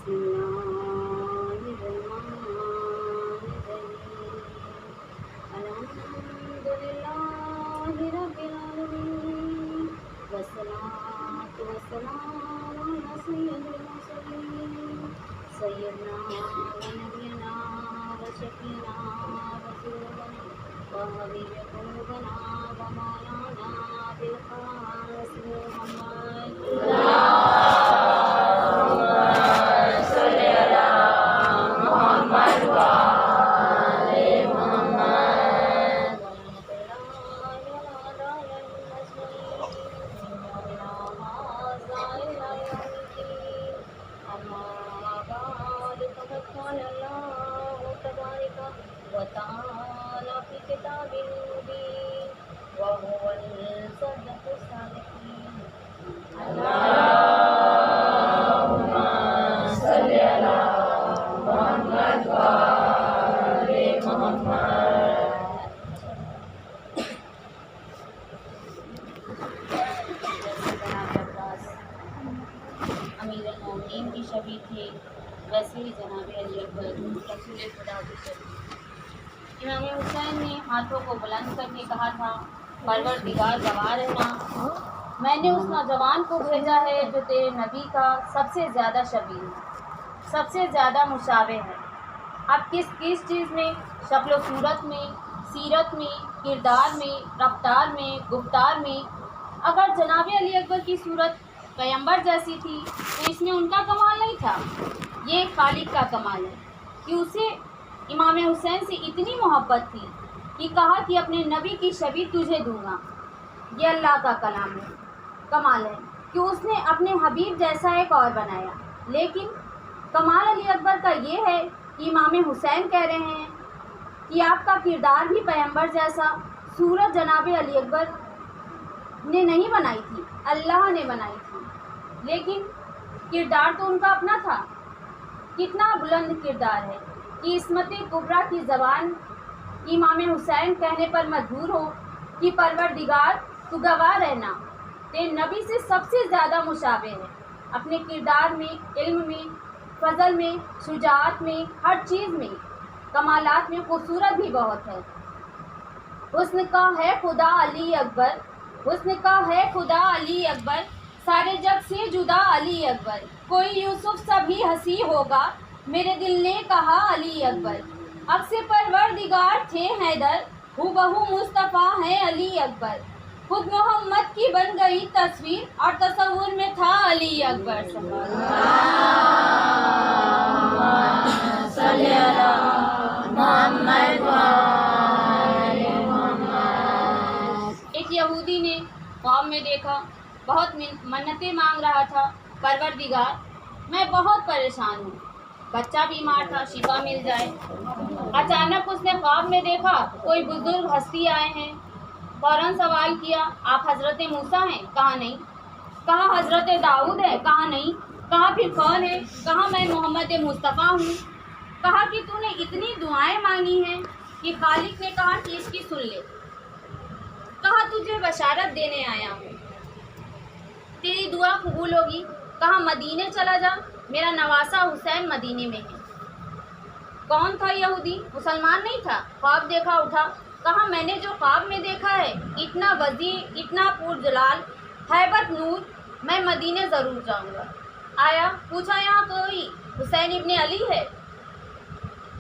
अल्हम्दुलिल्लाहि रब्बिल आलमीन वस्सलातु वस्सलामु अला सय्यिदिल मुरसलीन सय्यिदना व नबियना व शफीना व ज़ुल्फना व हबीब क़ुलूबना व मौलाना अबिल क़ासिम मुहम्मद वताला फी किताबिल मुबीन व हुवल सदक़ुस सादिक़ीन अल्लाहुम्मा सल्लि अला मुहम्मद व आले मुहम्मद। अमीरुल मोमिनीन की शबी थे, वैसे ही जनाब अली अकबर रसूल खुदा की शबी। इमाम हुसैन ने हाथों को बुलंद करके कहा था, परवरदिगार गवाह रहना, मैंने उस नौजवान को भेजा है जो तेरे नबी का सबसे ज़्यादा शबीह है, सबसे ज़्यादा मुशाबे है। अब किस किस चीज़ में? शक्ल सूरत में, सीरत में, किरदार में, रफ्तार में, गुफ्तार में। अगर जनाब अली अकबर की सूरत पैगंबर जैसी थी तो इसमें उनका कमाल नहीं था, ये खालिक का कमाल है कि उसे इमाम हुसैन से इतनी मोहब्बत थी कि कहा कि अपने नबी की शबीह तुझे दूंगा। ये अल्लाह का कलाम है, कमाल है कि उसने अपने हबीब जैसा एक और बनाया। लेकिन कमाल अली अकबर का ये है कि इमाम हुसैन कह रहे हैं कि आपका किरदार भी पैगंबर जैसा। सूरत जनाब अली अकबर ने नहीं बनाई थी, अल्लाह ने बनाई थी, लेकिन किरदार तो उनका अपना था। कितना बुलंद किरदार है कि इस्मत कुबरा की ज़बान इमाम हुसैन कहने पर मजबूर हो कि परवरदिगार तू गवाह रहना, तेरे नबी से सबसे ज़्यादा मुशाबे है अपने किरदार में, इल्म में, फजल में, शुजाअत में, हर चीज़ में, कमालात में खूबसूरत भी बहुत है। हुस्न का है खुदा अली अकबर, हुस्न का है खुदा अली अकबर, सारे जग से जुदा अली अकबर, कोई यूसुफ सा भी हंसी होगा, मेरे दिल ने कहा अली अकबर। अब से परवरदिगार थे हैदर, हूबहू मुस्तफ़ा हैं अली अकबर, खुद मोहम्मद की बन गई तस्वीर और तस्वुर में था अली अकबर। एक यहूदी ने ख्वाब में देखा, बहुत मन्नतें मांग रहा था, परवरदिगार मैं बहुत परेशान हूँ, बच्चा बीमार था, शिफा मिल जाए। अचानक उसने ख्वाब में देखा कोई बुजुर्ग हस्ती आए हैं। फौरन सवाल किया, आप हजरत मूसा हैं? कहा नहीं। कहा हजरत दाऊद है? कहा नहीं। कहा फिर कौन है? कहा मैं मोहम्मद मुस्तफ़ा हूँ। कहा कि तूने इतनी दुआएं मांगी हैं कि खालिक ने कहा कि इसकी सुन ले। कहा तुझे बशारत देने आया हूँ, तेरी दुआ कबूल होगी। कहा मदीने चला जा, मेरा नवासा हुसैन मदीने में है। कौन था यहूदी? मुसलमान नहीं था। ख्वाब देखा उठा, कहा मैंने जो ख्वाब में देखा है, इतना वज़ीर, इतना पुरजलाल, हैबत नूर, मैं मदीने ज़रूर जाऊंगा। आया, पूछा यहाँ कोई हुसैन इब्ने अली है?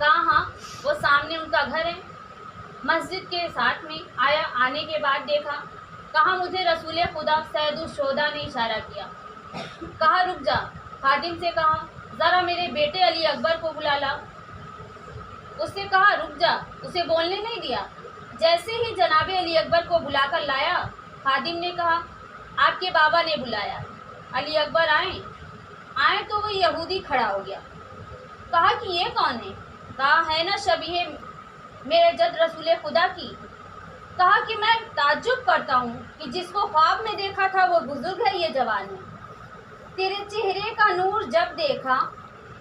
कहा हाँ, वो सामने उनका घर है, मस्जिद के साथ में। आया, आने के बाद देखा, कहा मुझे रसूल खुदा सैयदुश्शोदा ने इशारा किया। कहा रुक जा। खादिम से कहा ज़रा मेरे बेटे अली अकबर को बुला ला। उसने कहा रुक जा, उसे बोलने नहीं दिया। जैसे ही जनाब अली अकबर को बुलाकर लाया, खादिम ने कहा आपके बाबा ने बुलाया। अली अकबर आए तो वो यहूदी खड़ा हो गया। कहा कि ये कौन है? कहा है ना शबीह मेरे जद रसूल खुदा की। कहा कि मैं ताज्जुब करता हूँ कि जिसको ख्वाब में देखा था वो बुजुर्ग है, ये जवान है। तेरे चेहरे का नूर जब देखा,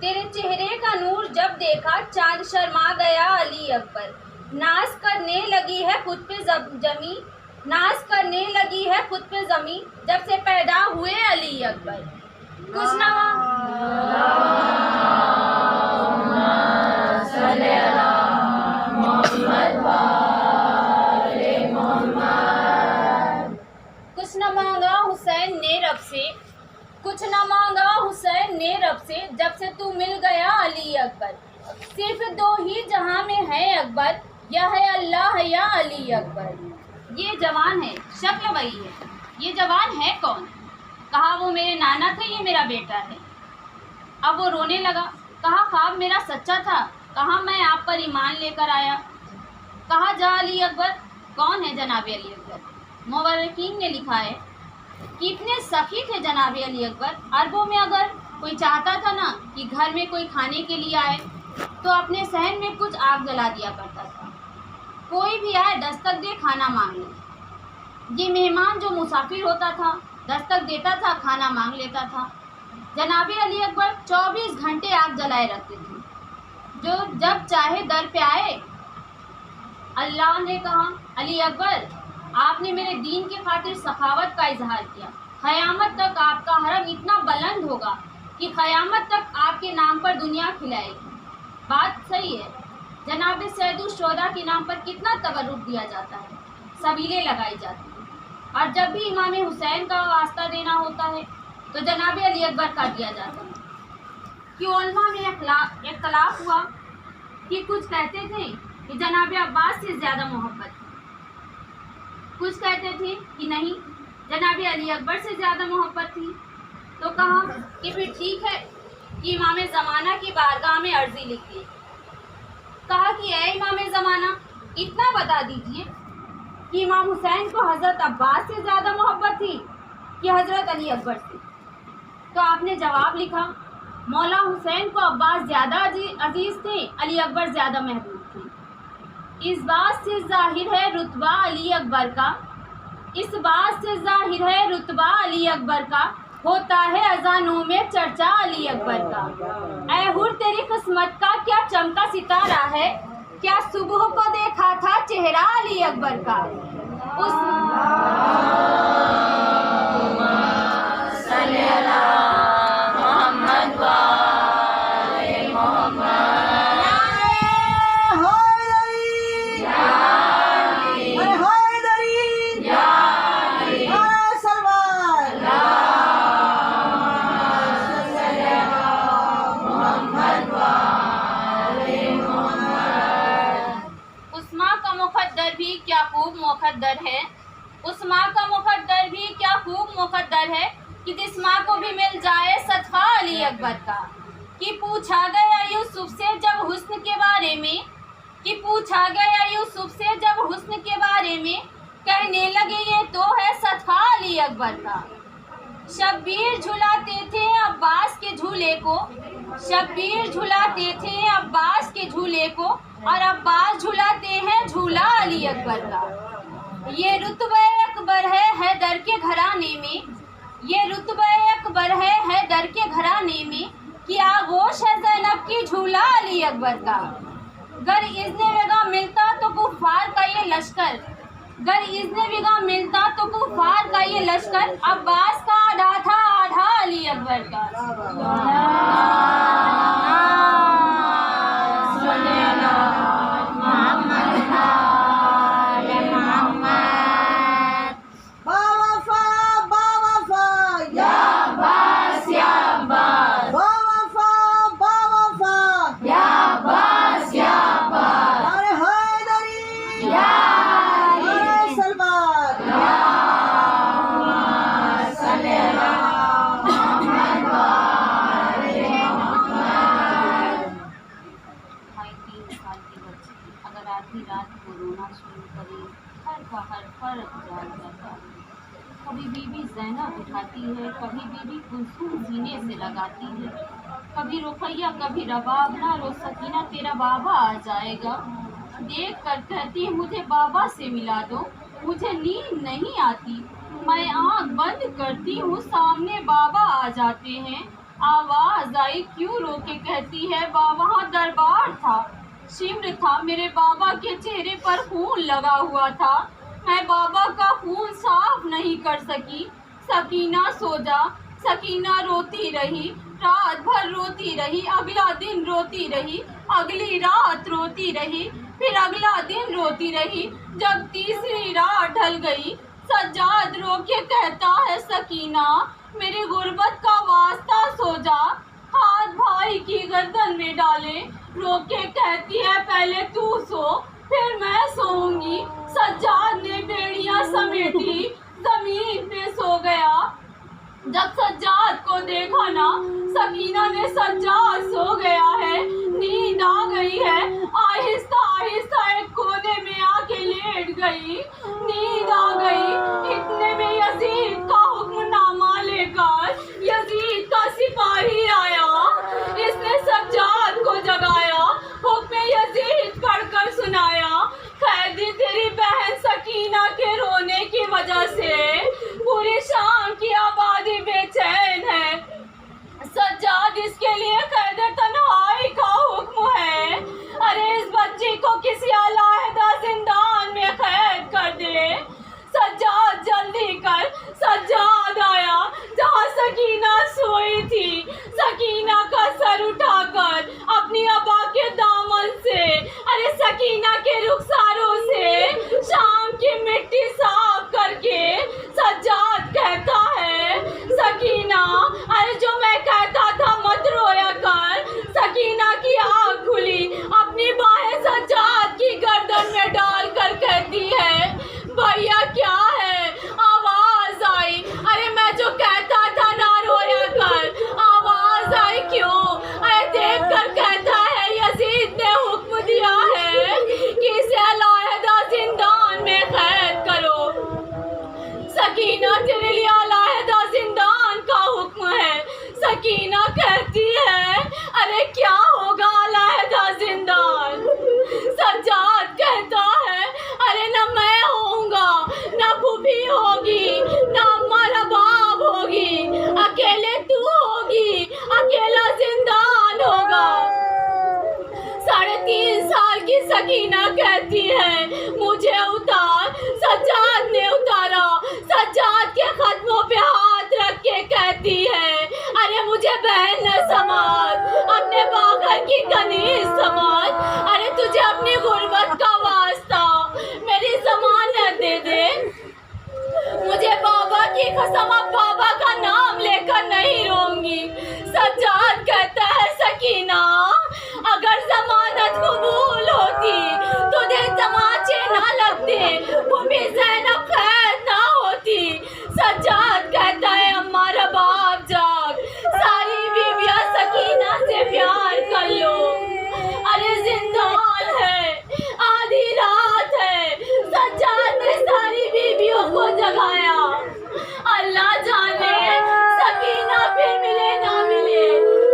तेरे चेहरे का नूर जब देखा, चांद शर्मा गया अली अकबर। नाज करने लगी है खुद पे जमी, नाज करने लगी है खुद पे जमी, जब से पैदा हुए अली अकबर। कुछ ना रब से जब से तू मिल गया अली अकबर। सिर्फ दो ही जहां में है अकबर, यह है अल्लाह या अली अकबर। ये जवान है, शक्ल वही है, ये जवान है कौन? कहा वो मेरे नाना थे, ये मेरा बेटा है। अब वो रोने लगा। कहा ख्वाब मेरा सच्चा था, कहा मैं आप पर ईमान लेकर आया। कहा जा अली अकबर। कौन है जनाब अली अकबर? मुवर्रिखीन ने लिखा है कि इतने सखी थे जनाब अली अकबर, अरबों में अगर कोई चाहता था ना कि घर में कोई खाने के लिए आए तो अपने सहन में कुछ आग जला दिया करता था। कोई भी आए दस्तक दे, खाना मांग ले। ये मेहमान जो मुसाफिर होता था दस्तक देता था, खाना मांग लेता था। जनाब अली अकबर 24 घंटे आग जलाए रखते थे, जो जब चाहे दर पे आए। अल्लाह ने कहा अली अकबर, आपने मेरे दीन के खातिर सखावत का इजहार किया, क़यामत तक आपका हरम इतना बुलंद होगा कि क़यामत तक आपके नाम पर दुनिया खिलाएगी। बात सही है। जनाब सैयदुश्शोहदा के नाम पर कितना तबर्रुक दिया जाता है, सबीलें लगाई जाती हैं। और जब भी इमाम हुसैन का वास्ता देना होता है तो जनाब अली अकबर का दिया जाता है। कि उलमा में इख्तलाफ हुआ कि कुछ कहते थे कि जनाब अब्बास से ज़्यादा मोहब्बत थी, कुछ कहते थे कि नहीं जनाब अली अकबर से ज़्यादा मोहब्बत थी। तो कहा कि फिर ठीक है कि इमाम ज़माना की बारगाह में अर्जी लिखिए। कहा कि ऐ इमाम ज़माना, इतना बता दीजिए कि इमाम हुसैन को हज़रत अब्बास से ज़्यादा मोहब्बत थी कि हज़रत अली अकबर से। तो आपने जवाब लिखा, मौला हुसैन को अब्बास ज़्यादा अजीज़ थे, अली अकबर ज़्यादा महबूब थे। इस बात से जाहिर है रुतबा अली अकबर का, इस बात से जाहिर है रुतबा अली अकबर का, होता है अजानों में चर्चा अली अकबर का। ऐ हुर तेरी किस्मत का क्या चमका सितारा है, क्या सुबह को देखा था चेहरा अली अकबर का। मुकद्दर है, उस माँ का मुकद्दर भी क्या खूब मुकद्दर है कि जिस माँ को भी मिल जाए सदका अली अकबर का। कि पूछा गया यूसुफ से जब हुस्न के बारे में, कि पूछा गया यूसुफ से जब हुस्न के बारे में, कहने लगे ये तो है सदका अली अकबर का। शब्बीर झुलाते थे अब्बास के झूले को, शब्बीर झुलाते थे अब्बास के झूले को, और अब्बास झुलाते हैं झूला अली अकबर का। ये रुतबा अकबर है हैदर के घराने में, ये रुतबा अकबर है हैदर के घराने में, कि आगोश है ज़ैनब की झूला अली अकबर का। गर इज़्ने विगा मिलता तो कुफ़ार का ये लश्कर, गर इज़्ने विगा मिलता तो कुफ़ार का ये लश्कर, अब्बास का आधा था आधा अली अकबर का। कभी बीबी ज़ैनब उठाती है, कभी बीबी कुलसूम सीने से लगाती है, कभी रुकैया कभी रबाब, ना रो सकीना तेरा बाबा आ जाएगा। देख कर कहती है मुझे बाबा से मिला दो, मुझे नींद नहीं आती, मैं आँख बंद करती हूँ सामने बाबा आ जाते हैं। आवाज़ आई क्यों रो के कहती है वहाँ दरबार था, शिम्र था, मेरे बाबा के चेहरे पर खून लगा हुआ था, मैं बाबा का खून साफ नहीं कर सकी। सकीना सो जा। सकीना रोती रही, रात भर रोती रही, अगला दिन रोती रही, अगली रात रोती रही, फिर अगला दिन रोती रही। जब तीसरी रात ढल गई, सज्जाद रो के कहता है सकीना मेरी गुर्बत का वास्ता सो जा, की गर्दन में डाले, रोक के कहती है पहले तू सो फिर मैं सोऊंगी। सज्जाद ने बेड़ियां समेटी, जमीन पे सो गया। जब सज्जाद को देखा ना, सकीना ने सज्जाद सो गया है, नींद आ गई है, आहिस्ता आहिस्ता एक कोने में आके लेट गई, नींद आ गई। इतने में यजीद का हुक्मनामा लेकर यजीद का सिपाही आया, इसने सज्जाद को जगाया, हुक्म यजीद पढ़कर सुनाया। कैदी तेरी बहन सकीना के रोने की वजह से पूरी शाम की आबादी बेचैन है। सज्जाद इसके लिए कैद तन्हाई का हुक्म है। अरे इस बच्ची को किसी अलहदा जिंदान में कैद कर दे। सज्जाद जल्दी कर। सज्जाद आया जहाँ सकीना सोई थी। सकीना का सर उठाकर अपनी अबा के दामन से, अरे सकीना के रुखसारों से शाम की मिट्टी साफ करके सज्जाद कहता है, सकीना अरे जो मैं कहता था मत रोया कर। सकीना की आँख खुली, अपनी बाहें सज्जाद की गर्दन में डालकर कहती है, भैया क्या है? आवाज आई। अरे मैं जो कहता था ना रोया कर, आवाज आई क्यों? अरे देख कर कहता है यजीद ने हुक्म दिया है कि इसे अलहदा जिंदान में कैद करो। सकीना तेरे लिए अलहदा जिंदान का हुक्म है। सकीना कहती है, अरे क्या होगा अलहदा जिंदान? सज्जाद कहता है, अरे न मैं होऊंगा, न फूफी होगी, न अम्मा रबाब होगी, अकेले तू होगी, अकेला जिंदान होगा। 3.5 साल की सकीना कहती है, मुझे उतार। सज्जाद ने उतारा। सज्जाद के कदमों पे हाथ रख के कहती है, अरे मुझे बहन न समझ, अपने बागर की कनीज समझ। अरे तुझे अपनी गुर्बत का वास्ता मेरी जमानत दे दे। मुझे बाबा की कसम, अब बाबा का नाम लेकर नहीं रोऊंगी। सज्जाद कहता है, सकीना अगर जमानत कबूल होती तो देख तमाचे ना लगते, वो भी ज़ैनब कैद ना होती। सज्जाद कहता है, अम्मा रबाब जाग, सारी बीवियां सकीना से प्यार कर लो। अरे जिंदान है, आधी रात है। सज्जाद ने सारी बीवियों को जगाया। अल्लाह जाने सकीना फिर मिले ना मिले।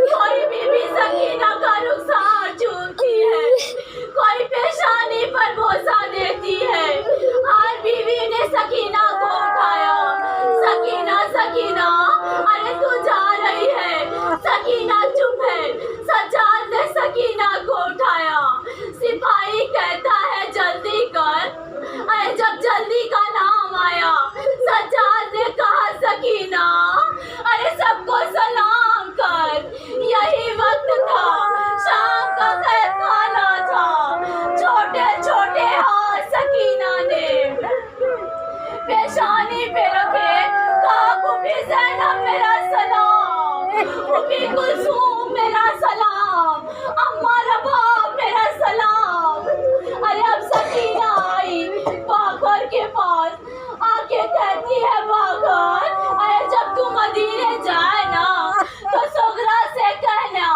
कोई बीवी सकीना का रुखसार चूमती है, कोई पेशानी पर बोसा देती है। हर बीवी ने सकीना को उठाया। सकीना सकीना अरे तू जा रही है। सकीना चुप है। सज्जाद ने सकीना को उठाया। सिपाही कहता है, जल्दी कर। अरे जब जल्दी का नाम आया, सज्जाद ने कहा, सकीना अरे सबको सलाम कर। यही वक्त था, शाम का खैर खाना था। छोटे छोटे हाथ सकीना ने पेशानी पे रखे, कहा, फूफी ज़ैनब मेरा सलाम, फूफी कुलसूम मेरा सलाम, अम्मा रबाब मेरा सलाम। अरे अब सकीना आई बागर के पास, आके कहती है, बागर अरे जब तू मदीने जाए ना तो सुगरा से कहना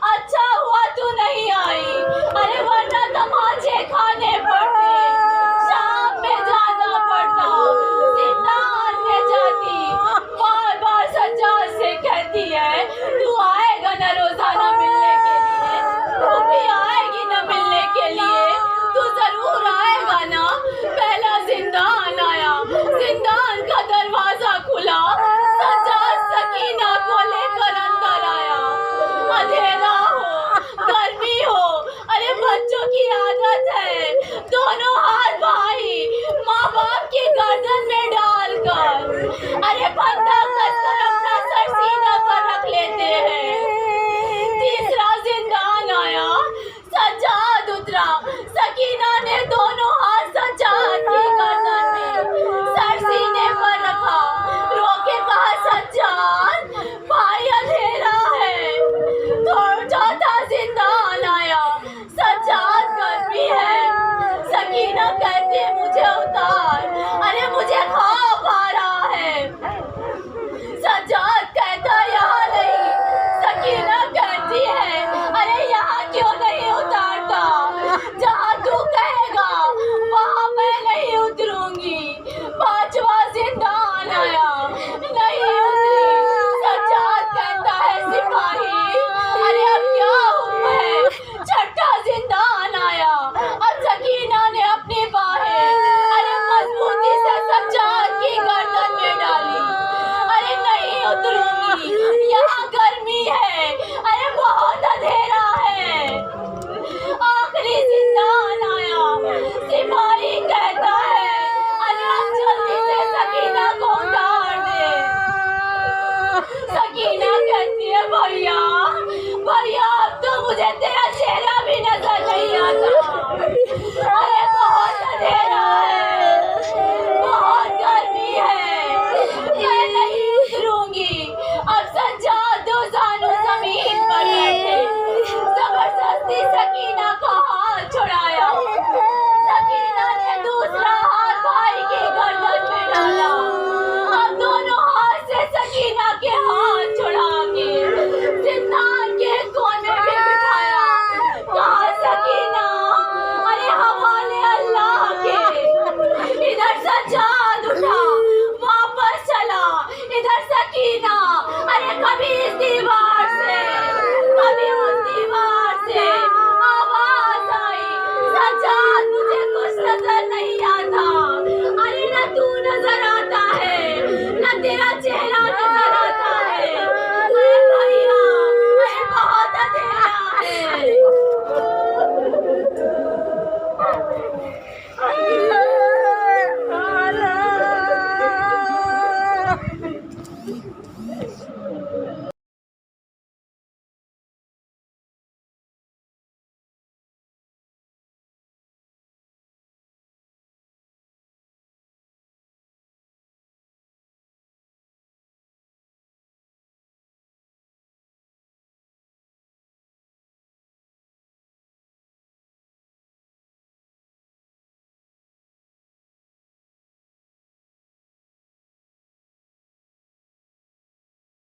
अच्छा हुआ तू नहीं आई, अरे वरना तमाचे खाने पड़ते, शाम में जाना पड़ता, जिंदान में जाती। बार बार सज्जाद से कहती है, तू आएगा न रोजाना मिलने के लिए? तू भी आएगी न मिलने के लिए? तू जरूर आएगा ना? पहला जिंदान आया, जिंदान का दरवाजा खुला, सज्जाद सकीना को लेकर अंदर आया। अंधेरा हो, गर्मी हो, अरे बच्चों की आदत है, दोनों हाथ भाई माँ बाप की गर्दन में डालकर, अरे बंदा कसकर अपना सर सीना पर रख लेते हैं।